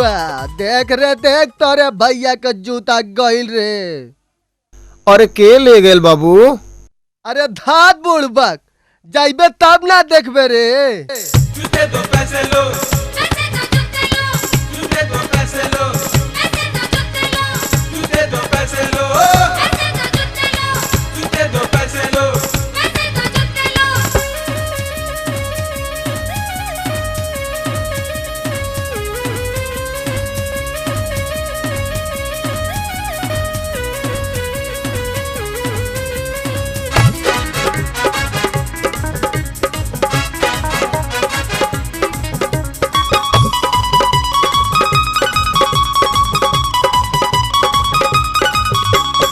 बबुआ, देख रे देख तोरे भैया का जूता गइल रे। अरे के ले गेल बाबू? अरे धात बुड़बक, जाइबे तब ना देखबे रे। जूते दो पैसे लो, जूते दो पैसे लो, जूते दो पैसे लो, जूते दो पैसे लो।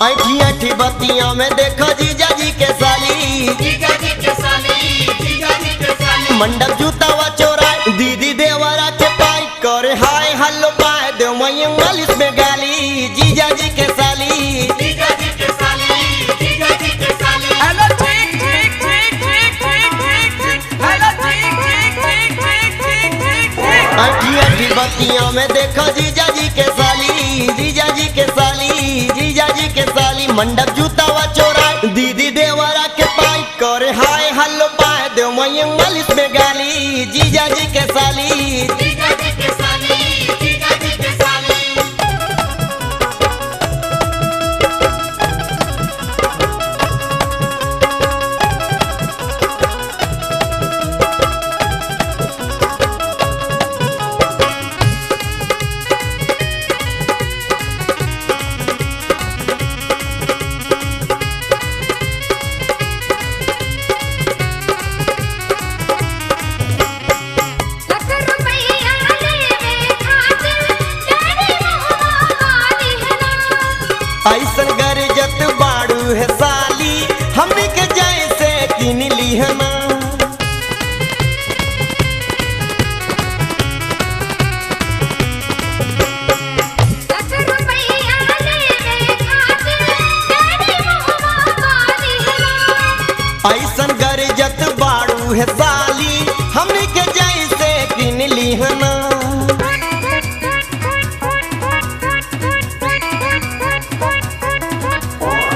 ऐठी ऐठी बत्तियों में देखो जीजा जी के साली, जीजा जी के साली, जीजा जी के साली। मंडप जूतावा चोराए दीदी देवरा के पाई करे हाय हल्लो पाए दे मैं इंग्लिश में गाली। जीजा जी के साली, जीजा जी के साली, जीजा जी के साली। हेलो ठीक ठीक ठीक ठीक ठीक ठीक ठीक। हेलो ठीक ठीक ठीक ठीक ठीक ठीक ठीक। ऐठी ऐठी बत्तियों में देखो जीजा जी के साली, जीजा जी के साली, जीजा जी के साली। मंडप जूतावा चोराए दीदी देवरा के पाई करे हाय हल्लो पाए दे मैं इंग्लिश में गाली। जीजा जी के साली, जीजा जी के साली, जीजा जी के साली। ऐसन गरजत बाड़ू है साली हमनी के जैसे किन लिहना। ऐसन गरजत बाड़ू है साली हमनी के जैसे किन लिहना।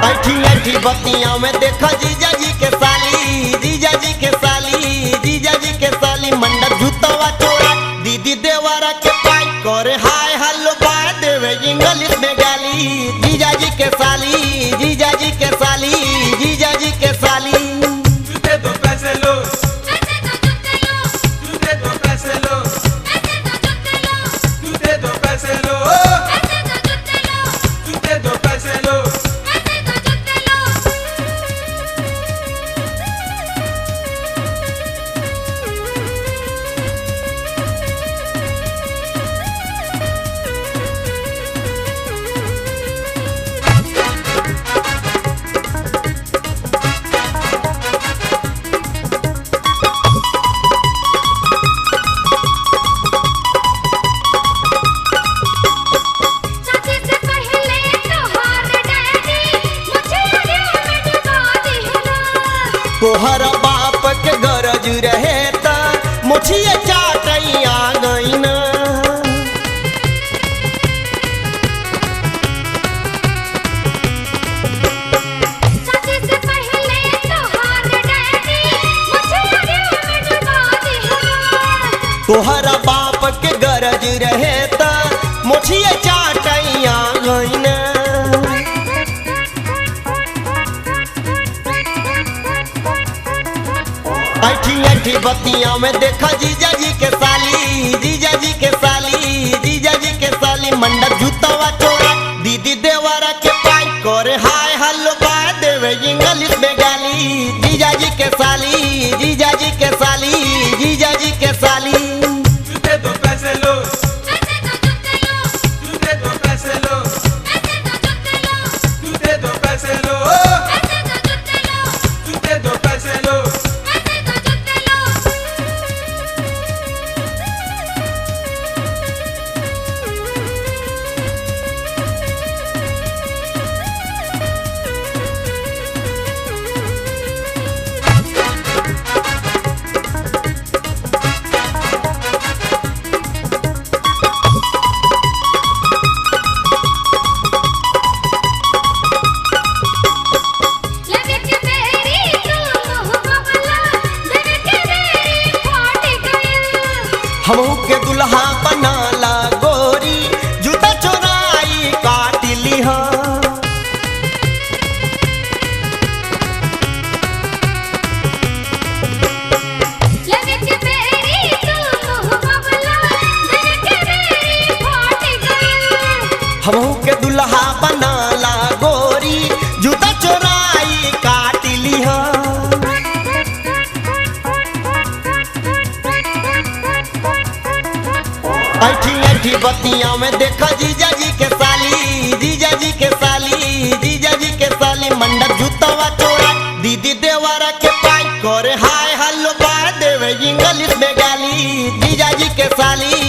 ऐठी ऐठी बत्तियों में देखो जीजा जी के साली, जीजा जी के साली, जीजा जी के साली। मंडप जूतावा चोरा दीदी देवरा के पाई करे हाय हल्लो बाय देवे इंग्लिश में गाली। जीजा जी के साली, जीजा जी के साली, जीजा जी के साली। जूते दो पैसे लो, जूते दो पैसे लो, जूते दो पैसे लो, जूते दो पैसे लो। तोहर बाप के गरज रहे त मुछिए चाटैया गईना। तोहर बाप के गरज रहे त मुछिए चाटैया गईना। ऐठी ऐठी बत्तियों में देखो जीजा जी के साली, जीजा जी के साली, जीजा जी के साली। मंडप जूतावा चोरा दीदी देवरा के पाई करे हाय हल्लो बाय देवे इंग्लिश में गाली। जीजा जी के साली, जीजा जी के साली, जीजा जी के साली। जूते दो पैसे लो, जूते दो पैसे लो, जूते दो पैसे लो, जूते दो पैसे लो। के दुल्हा बनाला गोरी जूता चोराई काट लिहा लगे के बेरी तू बबला लगे के बेरी फाट गई हमहू के दुल्हा बनाला गोरी जूता चोराई काट लिहा ऐठी ऐठी बतिया में देखा जीजा जी के साली जीजा जी के साली जीजा जी के साली मंडप जूतवा चोरा दीदी देवरा के पाई करे हाय हल्लो बाय देवे इंग्लिश में गाली जीजा जी के साली